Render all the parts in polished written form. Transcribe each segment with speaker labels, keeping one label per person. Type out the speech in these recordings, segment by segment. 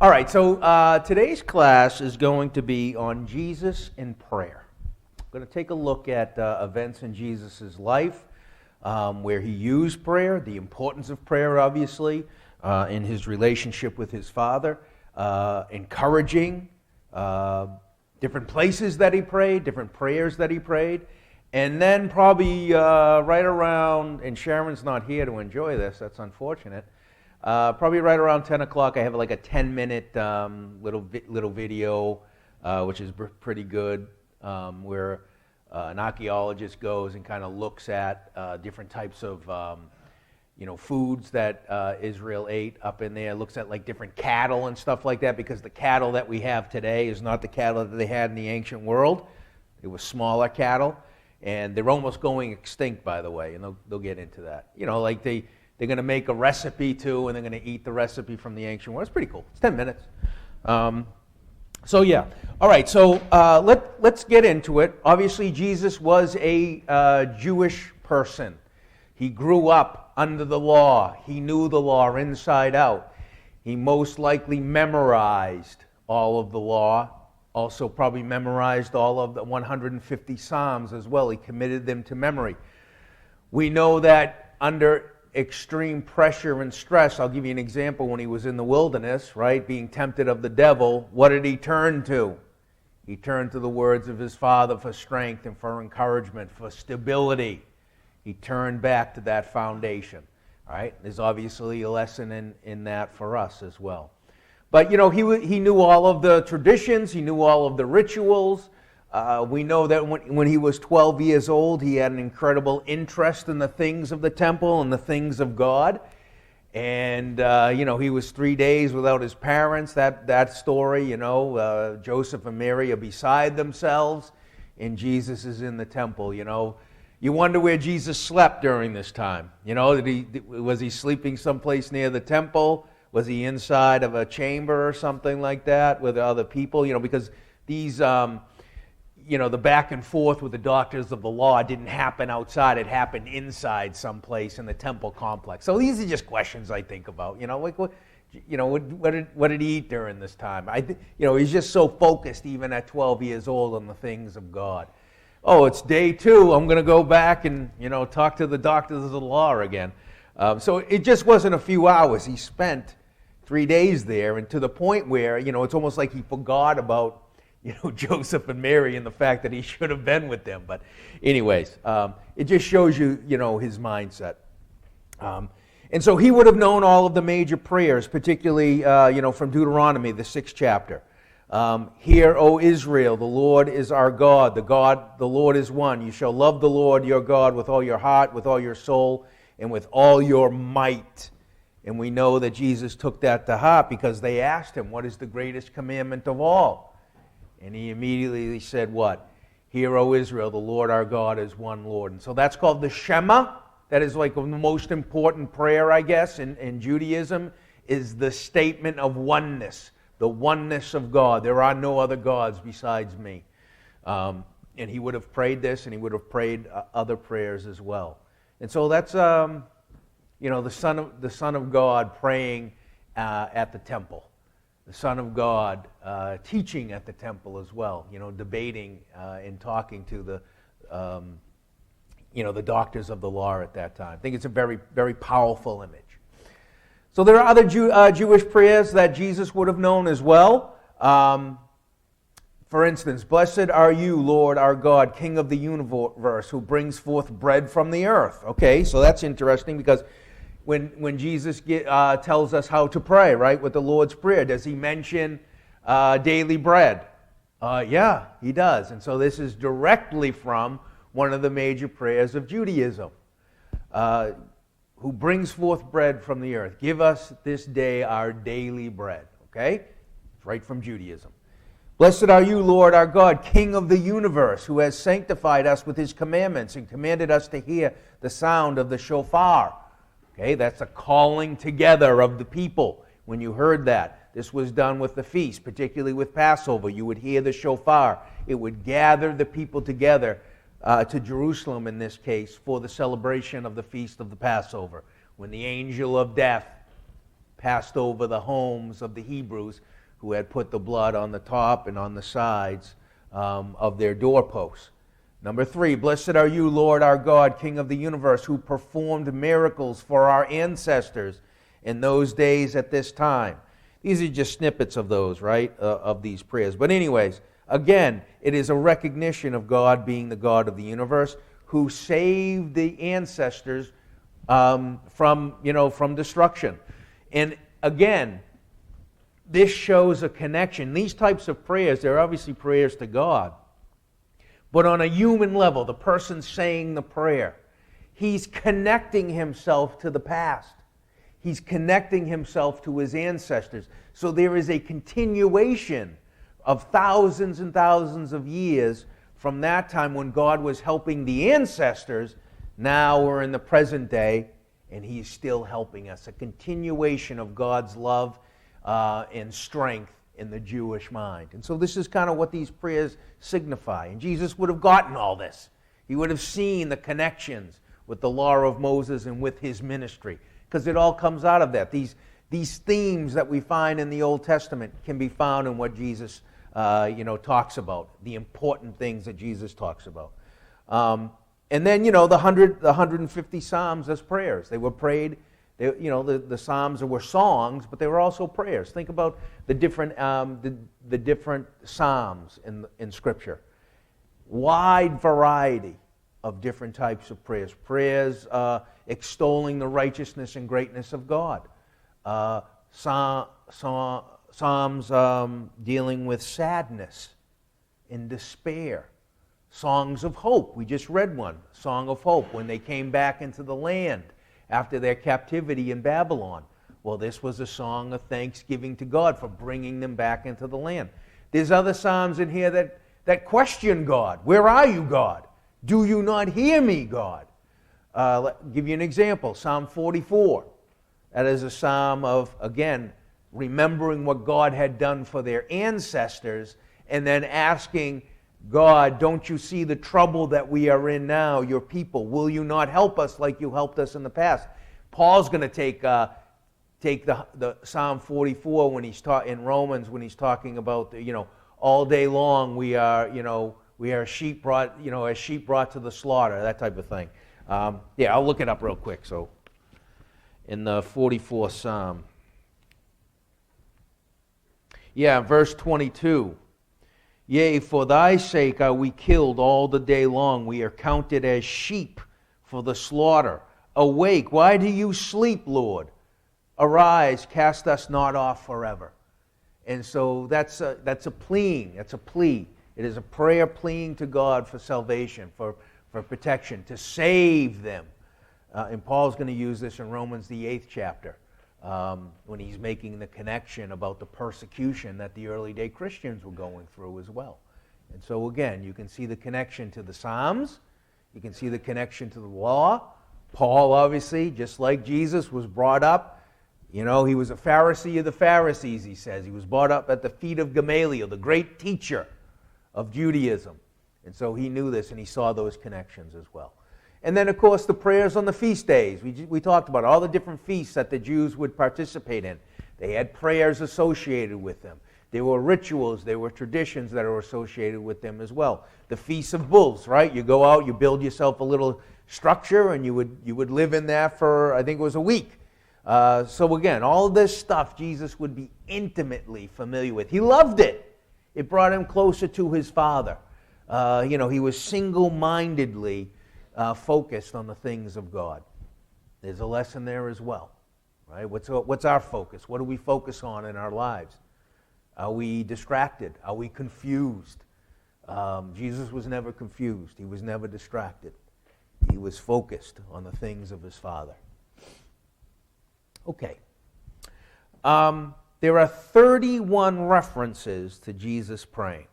Speaker 1: All right, so today's class is going to be on Jesus and prayer. I'm going to take a look at events in Jesus' life, where he used prayer, the importance of prayer, obviously, in his relationship with his Father, encouraging different places that he prayed, different prayers that he prayed, and then probably right around, and Sharon's not here to enjoy this, that's unfortunate, probably right around 10 o'clock, I have like a 10-minute little video, which is pretty good, where an archaeologist goes and kind of looks at different types of foods that Israel ate up in there. Looks at like different cattle and stuff like that, because the cattle that we have today is not the cattle that they had in the ancient world. It was smaller cattle, and they're almost going extinct, by the way, and they'll get into that. Like they're going to make a recipe too, and they're going to eat the recipe from the ancient world. It's pretty cool. It's 10 minutes. So yeah. All right, so let's get into it. Obviously, Jesus was a Jewish person. He grew up under the law. He knew the law inside out. He most likely memorized all of the law. Also probably memorized all of the 150 Psalms as well. He committed them to memory. We know that under extreme pressure and stress, I'll give you an example. When he was in the wilderness, right, being tempted of the devil, what did he turn to? He turned to the words of his Father for strength and for encouragement, for stability. He turned back to that foundation. All right, there's obviously a lesson in that for us as well. But he knew all of the traditions. He knew all of the rituals. We know that when he was 12 years old, he had an incredible interest in the things of the temple and the things of God. And, he was 3 days without his parents. That story, Joseph and Mary are beside themselves, and Jesus is in the temple, You wonder where Jesus slept during this time. Was he sleeping someplace near the temple? Was he inside of a chamber or something like that with other people? Because these... the back and forth with the doctors of the law didn't happen outside. It happened inside someplace in the temple complex. So these are just questions I think about. What did he eat during this time? He's just so focused even at 12 years old on the things of God. Oh, it's day 2. I'm going to go back and, talk to the doctors of the law again. So it just wasn't a few hours. He spent 3 days there, and to the point where, it's almost like he forgot about Joseph and Mary and the fact that he should have been with them. But anyways, it just shows you, his mindset. And so he would have known all of the major prayers, particularly, from Deuteronomy, the 6th chapter. Hear, O Israel, the Lord is our God. The Lord is one. You shall love the Lord your God with all your heart, with all your soul, and with all your might. And we know that Jesus took that to heart because they asked him, what is the greatest commandment of all? And he immediately said what? Hear, O Israel, the Lord our God is one Lord. And so that's called the Shema. That is like the most important prayer, I guess, in Judaism, is the statement of oneness, the oneness of God. There are no other gods besides me. And he would have prayed this, and he would have prayed other prayers as well. And so that's, the Son of God praying at the temple. The Son of God teaching at the temple as well, debating and talking to the doctors of the law at that time. I think it's a very, very powerful image. So there are other Jewish prayers that Jesus would have known as well. For instance, blessed are you, Lord our God, King of the universe, who brings forth bread from the earth. Okay, so that's interesting because when Jesus tells us how to pray, right, with the Lord's Prayer, does he mention daily bread? Yeah, he does. And so this is directly from one of the major prayers of Judaism. Who brings forth bread from the earth. Give us this day our daily bread. Okay? It's right from Judaism. Blessed are you, Lord our God, King of the universe, who has sanctified us with his commandments and commanded us to hear the sound of the shofar. Okay, that's a calling together of the people. When you heard that, this was done with the feast, particularly with Passover. You would hear the shofar. It would gather the people together to Jerusalem, in this case, for the celebration of the feast of the Passover, when the angel of death passed over the homes of the Hebrews who had put the blood on the top and on the sides of their doorposts. Number 3, blessed are you, Lord our God, King of the universe, who performed miracles for our ancestors in those days at this time. These are just snippets of those, right, of these prayers. But anyways, again, it is a recognition of God being the God of the universe who saved the ancestors from destruction. And again, this shows a connection. These types of prayers, they're obviously prayers to God. But on a human level, the person saying the prayer, he's connecting himself to the past. He's connecting himself to his ancestors. So there is a continuation of thousands and thousands of years from that time when God was helping the ancestors. Now we're in the present day, and he's still helping us. A continuation of God's love and strength in the Jewish mind. And so this is kind of what these prayers signify. And Jesus would have gotten all this. He would have seen the connections with the law of Moses and with his ministry, because it all comes out of that. These themes that we find in the Old Testament can be found in what Jesus talks about, the important things that Jesus talks about. And then, the 150 Psalms as prayers. They were prayed. The Psalms were songs, but they were also prayers. Think about the different Psalms in Scripture. Wide variety of different types of prayers. Prayers extolling the righteousness and greatness of God. Psalms dealing with sadness and despair. Songs of hope. We just read one, Song of Hope, when they came back into the land after their captivity in Babylon. Well, this was a song of thanksgiving to God for bringing them back into the land. There's other psalms in here that question God. Where are you, God? Do you not hear me, God? I'll give you an example. Psalm 44. That is a psalm of, again, remembering what God had done for their ancestors and then asking God, don't you see the trouble that we are in now, your people? Will you not help us like you helped us in the past? Paul's going to take the Psalm 44 when he's in Romans, when he's talking about all day long we are sheep brought as sheep brought to the slaughter, that type of thing. I'll look it up real quick. So in the 44th Psalm, verse 22. Yea, for thy sake are we killed all the day long. We are counted as sheep for the slaughter. Awake, why do you sleep, Lord? Arise, cast us not off forever. And so that's a plea. That's a plea. It is a prayer pleading to God for salvation, for protection, to save them. And Paul's going to use this in Romans, the 8th chapter. When he's making the connection about the persecution that the early day Christians were going through as well. And so again, you can see the connection to the Psalms, you can see the connection to the law. Paul, obviously, just like Jesus, was brought up, he was a Pharisee of the Pharisees, he says. He was brought up at the feet of Gamaliel, the great teacher of Judaism. And so he knew this and he saw those connections as well. And then, of course, the prayers on the feast days. We talked about all the different feasts that the Jews would participate in. They had prayers associated with them. There were rituals, there were traditions that are associated with them as well. The Feast of Bulls, right? You go out, you build yourself a little structure, and you would live in there for, I think it was a week. So again, all this stuff Jesus would be intimately familiar with. He loved it. It brought him closer to his Father. He was single-mindedly focused on the things of God. There's a lesson there as well, right? What's our focus? What do we focus on in our lives? Are we distracted? Are we confused? Jesus was never confused. He was never distracted. He was focused on the things of his Father. Okay. There are 31 references to Jesus praying.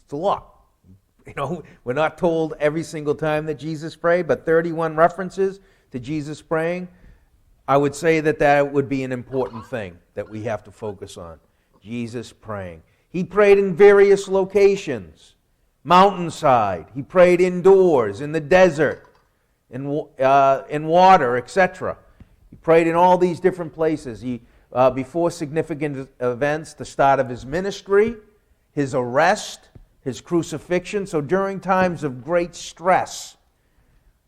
Speaker 1: It's a lot. We're not told every single time that Jesus prayed, but 31 references to Jesus praying. I would say that would be an important thing that we have to focus on. Jesus praying. He prayed in various locations. Mountainside. He prayed indoors, in the desert, in water, etc. He prayed in all these different places. Before significant events, the start of his ministry, his arrest, his crucifixion. So during times of great stress,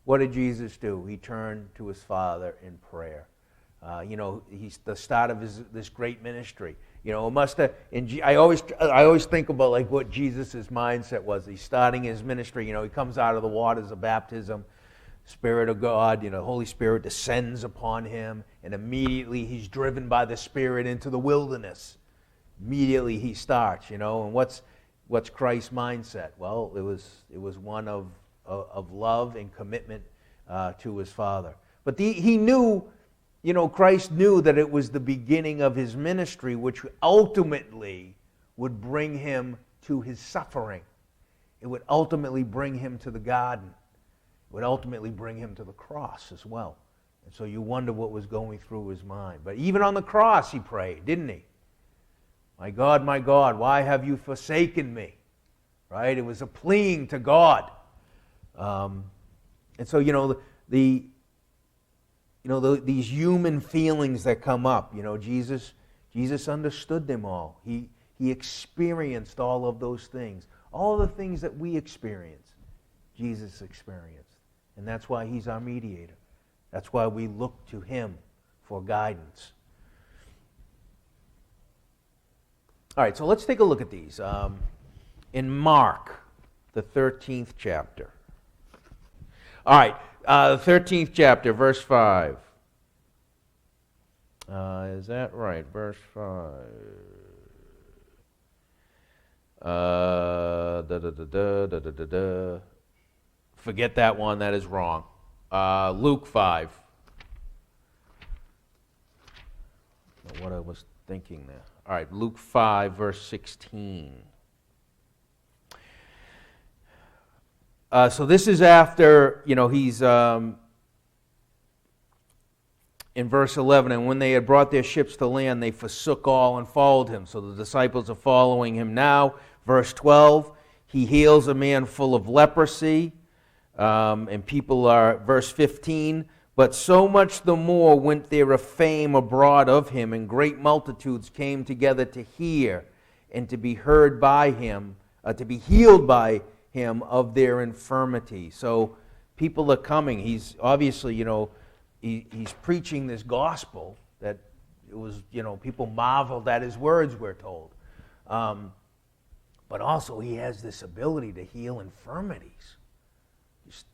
Speaker 1: what did Jesus do? He turned to his Father in prayer. He's the start of this great ministry. It must have. I always think about like what Jesus' mindset was. He's starting his ministry. He comes out of the waters of baptism. Spirit of God, Holy Spirit descends upon him, and immediately he's driven by the Spirit into the wilderness. Immediately he starts, and what's Christ's mindset? Well, it was one of love and commitment to his Father. But he knew, Christ knew that it was the beginning of his ministry, which ultimately would bring him to his suffering. It would ultimately bring him to the garden. Would ultimately bring him to the cross as well. And so you wonder what was going through his mind. But even on the cross he prayed, didn't he? My God, why have you forsaken me? Right? It was a pleading to God. And so, these human feelings that come up, Jesus understood them all. He experienced all of those things. All the things that we experience, Jesus experienced. And that's why he's our mediator. That's why we look to him for guidance. All right, so let's take a look at these. In Mark, the 13th chapter. All right, the 13th chapter, verse 5. Is that right? Verse 5. Forget that one, that is wrong. Luke 5. What I was thinking there. All right, Luke 5, verse 16. So this is after, he's in verse 11, and when they had brought their ships to land, they forsook all and followed him. So the disciples are following him now. Verse 12, he heals a man full of leprosy. And people are, verse 15, but so much the more went there a fame abroad of him, and great multitudes came together to hear and to be heard by him, to be healed by him of their infirmity. So people are coming. He's obviously, he's preaching this gospel that it was, people marveled at his words, we're told. But also he has this ability to heal infirmities.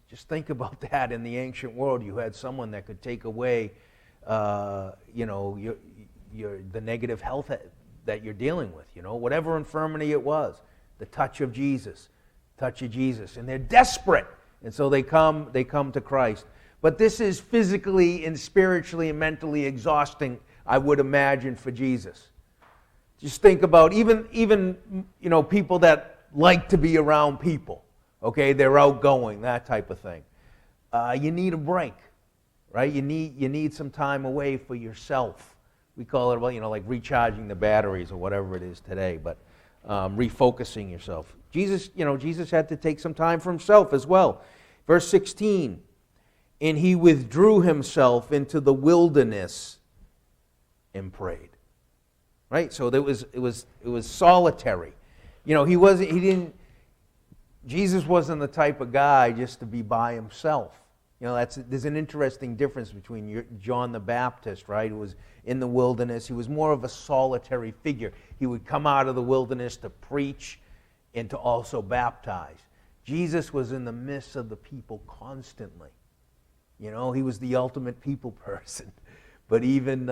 Speaker 1: Just think about that. In the ancient world, you had someone that could take away, the negative health that you're dealing with. Whatever infirmity it was, the touch of Jesus, and they're desperate, and so they come to Christ. But this is physically and spiritually and mentally exhausting, I would imagine, for Jesus. Just think about even people that like to be around people. Okay, they're outgoing, that type of thing. You need a break, right? You need some time away for yourself. We call it, like recharging the batteries or whatever it is today, but refocusing yourself. Jesus had to take some time for himself as well. Verse 16, and he withdrew himself into the wilderness and prayed. Right? So it was solitary. Jesus wasn't the type of guy just to be by himself. There's an interesting difference between John the Baptist, right, who was in the wilderness. He was more of a solitary figure. He would come out of the wilderness to preach and to also baptize. Jesus was in the midst of the people constantly. He was the ultimate people person. But even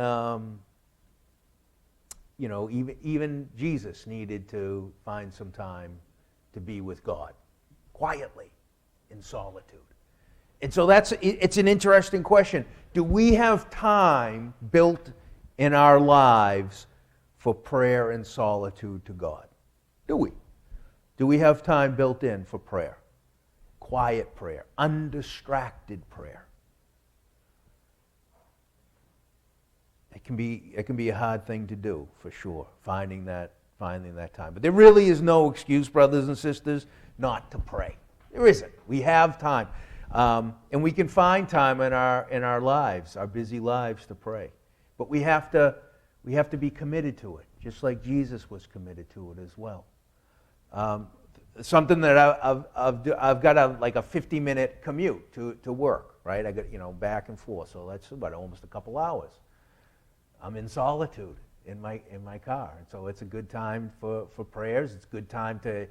Speaker 1: Jesus needed to find some time to be with God, quietly, in solitude. And so it's an interesting question. Do we have time built in our lives for prayer and solitude to God? Do we? Do we have time built in for prayer? Quiet prayer, undistracted prayer. It can be a hard thing to do, for sure, finding that time. But there really is no excuse, brothers and sisters, not to pray. There isn't. We have time. And we can find time in our lives, our busy lives, to pray. But we have to be committed to it, just like Jesus was committed to it as well. Something that I've got like a 50-minute commute to work, right? I got back and forth, so that's about almost a couple hours. I'm in solitude in my car, and so it's a good time for prayers. It's a good time to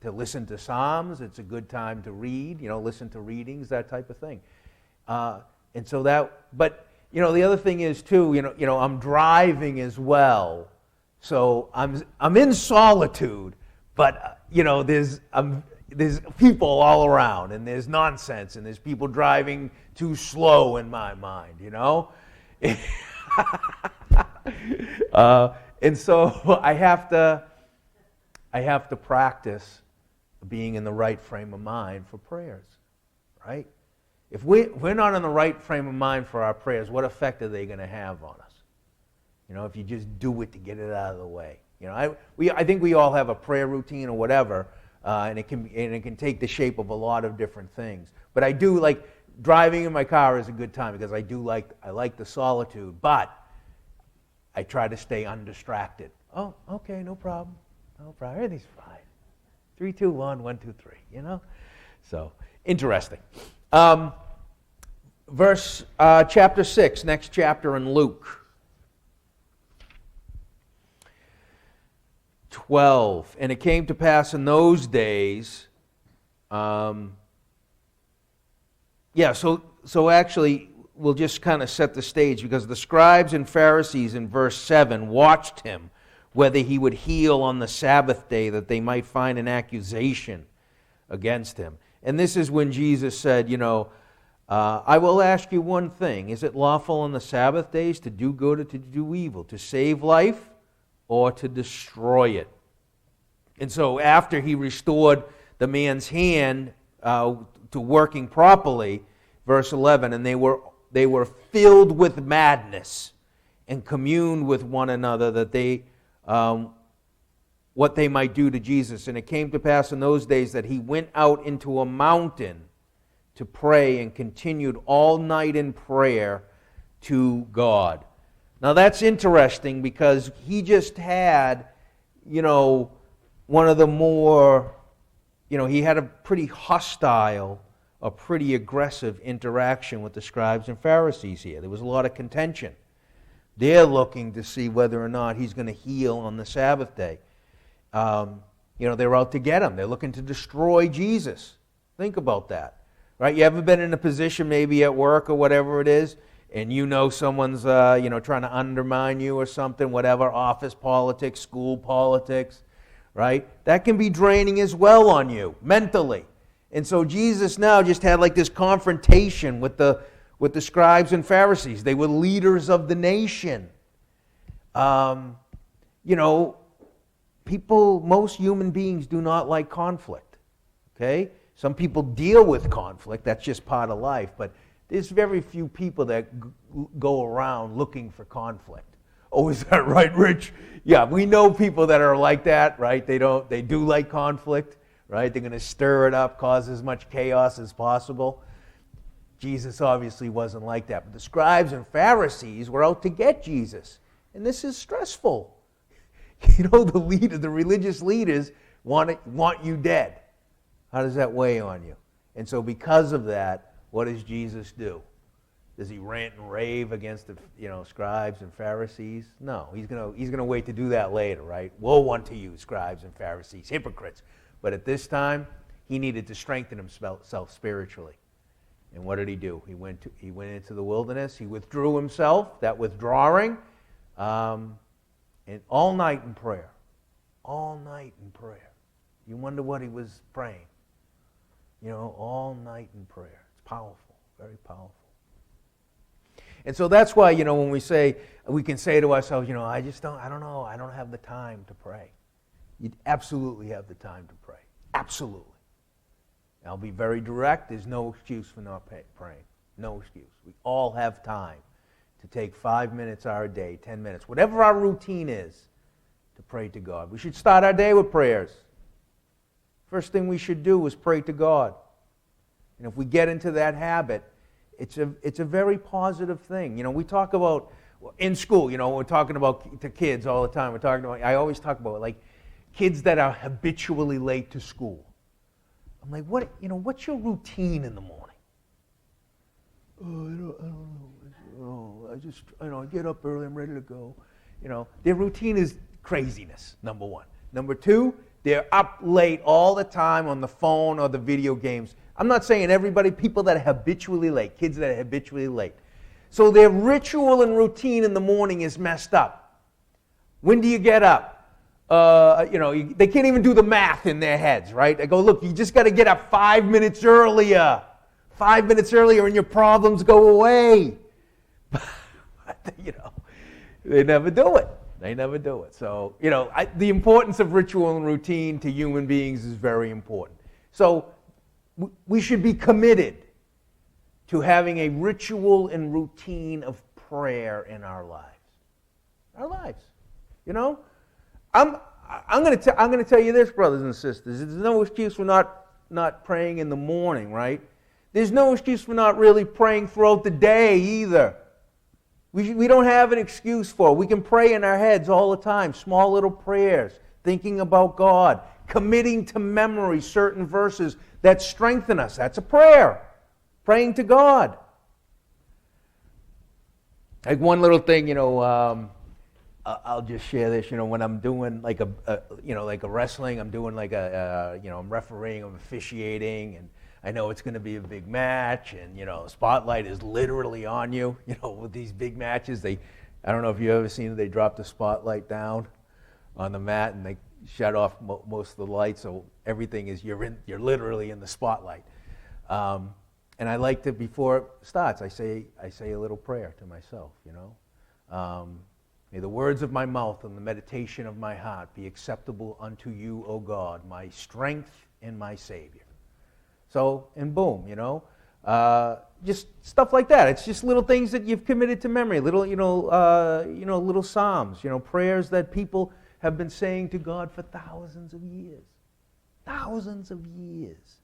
Speaker 1: listen to Psalms. It's a good time to read, listen to readings, that type of thing. And so but the other thing is too, I'm driving as well, so I'm in solitude, but there's people all around, and there's nonsense, and there's people driving too slow in my mind, and so I have to practice being in the right frame of mind for prayers, right? If we're not in the right frame of mind for our prayers, what effect are they going to have on us? If you just do it to get it out of the way. I think we all have a prayer routine or whatever, and it can take the shape of a lot of different things. But I do like driving in my car is a good time because I like the solitude, but I try to stay undistracted. Oh, okay, no problem. No problem. Everything's fine. 3, 2, 1, 1, 2, 3. So interesting. Chapter 6, next chapter in Luke. 12. And it came to pass in those days. So actually, we'll just kind of set the stage, because the scribes and Pharisees in verse 7 watched him, whether he would heal on the Sabbath day, that they might find an accusation against him. And this is when Jesus said, I will ask you one thing. Is it lawful on the Sabbath days to do good or to do evil, to save life or to destroy it? And so after he restored the man's hand to working properly, verse 11, and they were filled with madness and communed with one another that what they might do to Jesus. And it came to pass in those days that he went out into a mountain to pray and continued all night in prayer to God. Now that's interesting, because he just had, one of the more, he had a pretty hostile, a pretty aggressive interaction with the scribes and Pharisees here. There was a lot of contention. They're looking to see whether or not he's going to heal on the Sabbath day. They're out to get him. They're looking to destroy Jesus. Think about that, right? You ever been in a position maybe at work or whatever it is, and someone's trying to undermine you or something, whatever, office politics, school politics, right? That can be draining as well on you mentally. And so Jesus now just had like this confrontation with the scribes and Pharisees. They were leaders of the nation. Most human beings do not like conflict. Okay? Some people deal with conflict. That's just part of life. But there's very few people that go around looking for conflict. Oh, is that right, Rich? Yeah, we know people that are like that, right? They do like conflict, right? They're going to stir it up, cause as much chaos as possible. Jesus obviously wasn't like that. But the scribes and Pharisees were out to get Jesus. And this is stressful. The religious leaders want you dead. How does that weigh on you? And so because of that, what does Jesus do? Does he rant and rave against the scribes and Pharisees? No, he's gonna wait to do that later, right? Woe unto you, scribes and Pharisees, hypocrites. But at this time, he needed to strengthen himself spiritually. And what did he do? He went into the wilderness. He withdrew himself. That withdrawing, and all night in prayer. All night in prayer. You wonder what he was praying. All night in prayer. It's powerful, very powerful. And so that's why, when we can say to ourselves, I don't know, I don't have the time to pray. You absolutely have the time to pray. Absolutely. I'll be very direct. There's no excuse for not praying. No excuse. We all have time to take 5 minutes our day, 10 minutes, whatever our routine is, to pray to God. We should start our day with prayers. First thing we should do is pray to God. And if we get into that habit, it's a very positive thing. We talk about, in school, we're talking about to kids all the time. I always talk about, like, kids that are habitually late to school. I'm like, what's your routine in the morning? Oh, I don't know. I get up early, I'm ready to go. Their routine is craziness, number one. Number two, they're up late all the time on the phone or the video games. I'm not saying everybody, people that are habitually late, kids that are habitually late. So their ritual and routine in the morning is messed up. When do you get up? They can't even do the math in their heads, right? I go, look, you just got to get up 5 minutes earlier. 5 minutes earlier and your problems go away. They never do it. They never do it. So, the importance of ritual and routine to human beings is very important. So, we should be committed to having a ritual and routine of prayer in our lives. Our lives. I'm going to tell you this, brothers and sisters. There's no excuse for not praying in the morning, right? There's no excuse for not really praying throughout the day either. We don't have an excuse for it. We can pray in our heads all the time, small little prayers, thinking about God, committing to memory certain verses that strengthen us. That's a prayer, praying to God. Like one little thing, I'll just share this. When I'm doing like a wrestling, I'm doing like I'm refereeing, I'm officiating, and I know it's going to be a big match, and the spotlight is literally on you. With these big matches, I don't know if you've ever seen it. They drop the spotlight down on the mat, and they shut off most of the lights, so everything is you're literally in the spotlight. And I like to, before it starts, I say a little prayer to myself. May the words of my mouth and the meditation of my heart be acceptable unto you, O God, my strength and my Savior. So, and boom, just stuff like that. It's just little things that you've committed to memory, little psalms, prayers that people have been saying to God for thousands of years. Thousands of years.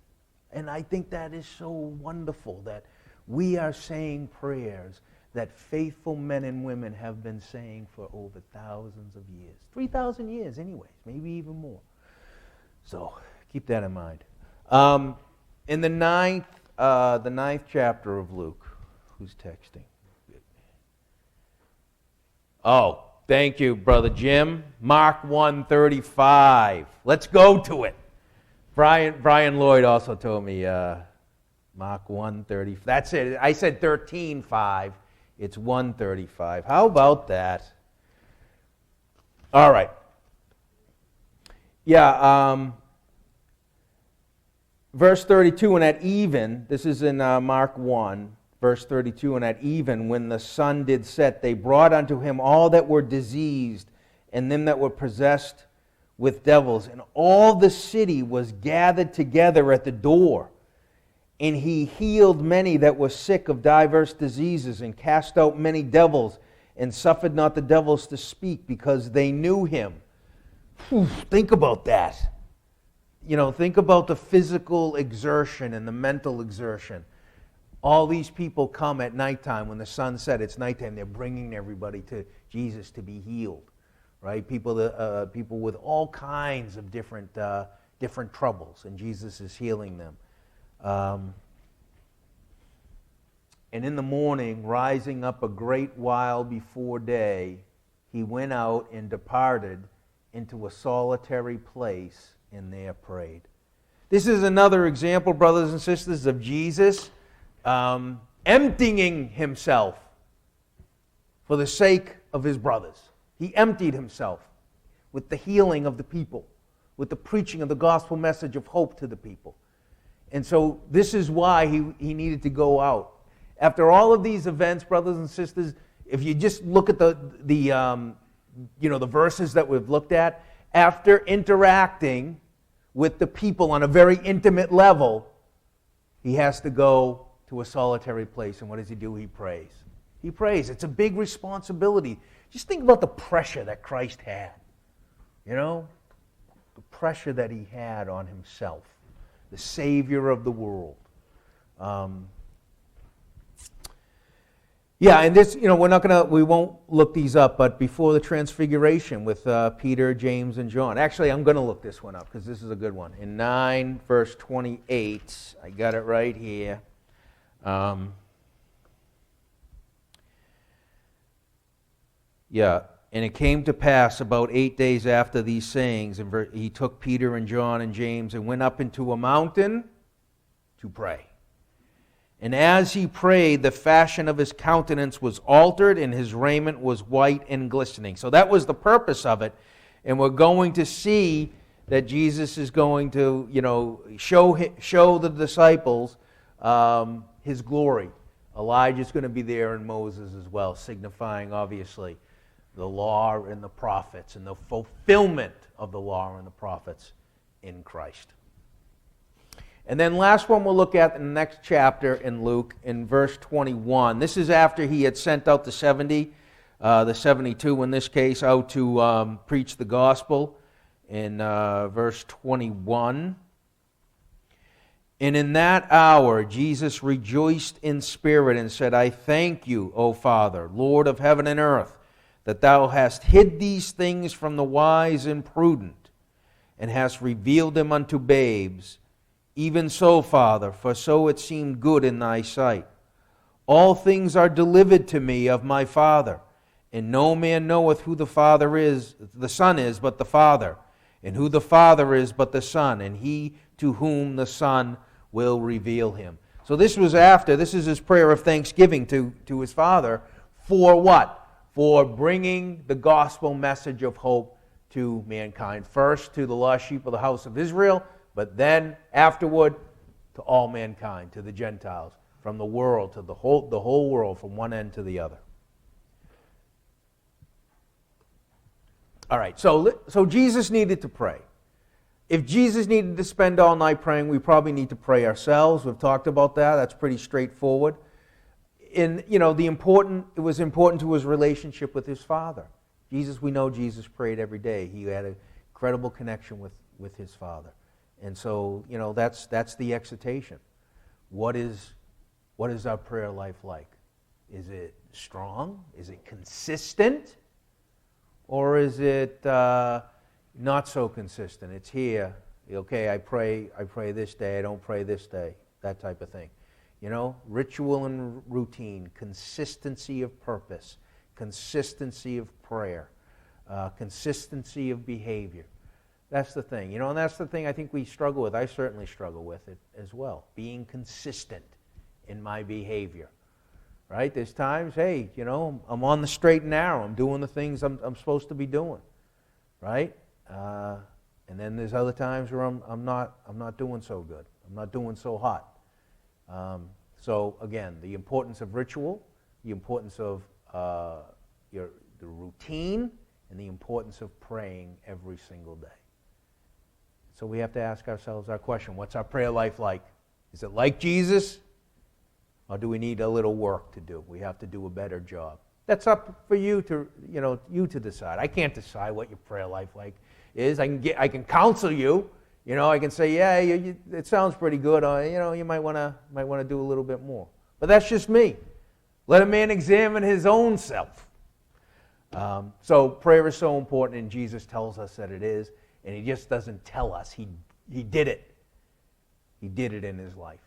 Speaker 1: And I think that is so wonderful that we are saying prayers that faithful men and women have been saying for over thousands of years. 3,000 years anyways, maybe even more. So keep that in mind. In the ninth chapter of Luke, who's texting? Oh, thank you, Brother Jim. Mark 1:35. Let's go to it. Brian Lloyd also told me Mark 1:30. That's it. I said 13:5. It's 1:35. How about that? All right. Yeah. Verse 32, and at even, this is in Mark 1, verse 32, and at even, when the sun did set, they brought unto him all that were diseased, and them that were possessed with devils. And all the city was gathered together at the door. And he healed many that were sick of diverse diseases, and cast out many devils, and suffered not the devils to speak, because they knew him. Whew, think about that. Think about the physical exertion and the mental exertion. All these people come at nighttime when the sun set. It's nighttime. They're bringing everybody to Jesus to be healed, right? People with all kinds of different troubles, and Jesus is healing them. And in the morning, rising up a great while before day, he went out and departed into a solitary place, and there prayed. This is another example, brothers and sisters, of Jesus emptying himself for the sake of his brothers. He emptied himself with the healing of the people, with the preaching of the gospel message of hope to the people. And so this is why he needed to go out. After all of these events, brothers and sisters, if you just look at the verses that we've looked at, after interacting with the people on a very intimate level, he has to go to a solitary place. And what does he do? He prays. He prays. It's a big responsibility. Just think about the pressure that Christ had. The pressure that he had on himself, the Savior of the world. Yeah, and this, we won't look these up, but before the transfiguration with Peter, James, and John. Actually, I'm going to look this one up because this is a good one. In 9, verse 28, I got it right here. And it came to pass about 8 days after these sayings, and he took Peter and John and James and went up into a mountain to pray. And as he prayed, the fashion of his countenance was altered, and his raiment was white and glistening. So that was the purpose of it. And we're going to see that Jesus is going to, show the disciples his glory. Elijah's going to be there, and Moses as well, signifying, obviously, the law and the prophets and the fulfillment of the law and the prophets in Christ. And then last one we'll look at in the next chapter in Luke, in verse 21. This is after he had sent out the 70, the 72 in this case, out to preach the gospel in verse 21. And in that hour Jesus rejoiced in spirit and said, I thank you, O Father, Lord of heaven and earth, that thou hast hid these things from the wise and prudent, and hast revealed them unto babes. Even so, Father, for so it seemed good in thy sight. All things are delivered to me of my Father, and no man knoweth who the Son is, but the Father, and who the Father is, but the Son, and he to whom the Son will reveal him. So this is his prayer of thanksgiving to his Father, for what? For bringing the gospel message of hope to mankind. First to the lost sheep of the house of Israel, but then afterward to all mankind, to the Gentiles, from the world to the whole world, from one end to the other. All right, so Jesus needed to pray. If Jesus needed to spend all night praying, we probably need to pray ourselves. We've talked about that. That's pretty straightforward. It was important to his relationship with his Father. We know Jesus prayed every day. He had an incredible connection with his Father. And so, that's the exhortation. What is our prayer life like? Is it strong? Is it consistent? Or is it not so consistent? It's here. Okay, I pray this day, I don't pray this day. That type of thing. Ritual and routine, consistency of purpose, consistency of prayer, consistency of behavior. That's the thing, and that's the thing I think we struggle with. I certainly struggle with it as well, being consistent in my behavior, right? There's times, hey, I'm on the straight and narrow. I'm doing the things I'm supposed to be doing, right? And then there's other times where I'm not doing so good. I'm not doing so hot. So again, the importance of ritual, the importance of the routine, and the importance of praying every single day. So we have to ask ourselves our question, what's our prayer life like? Is it like Jesus? Or do we need a little work to do? We have to do a better job. That's up for you to decide. I can't decide what your prayer life like is. I can counsel you. I can say, yeah, it sounds pretty good. You might want to do a little bit more. But that's just me. Let a man examine his own self. So prayer is so important, and Jesus tells us that it is. And he just doesn't tell us. He did it. He did it in his life.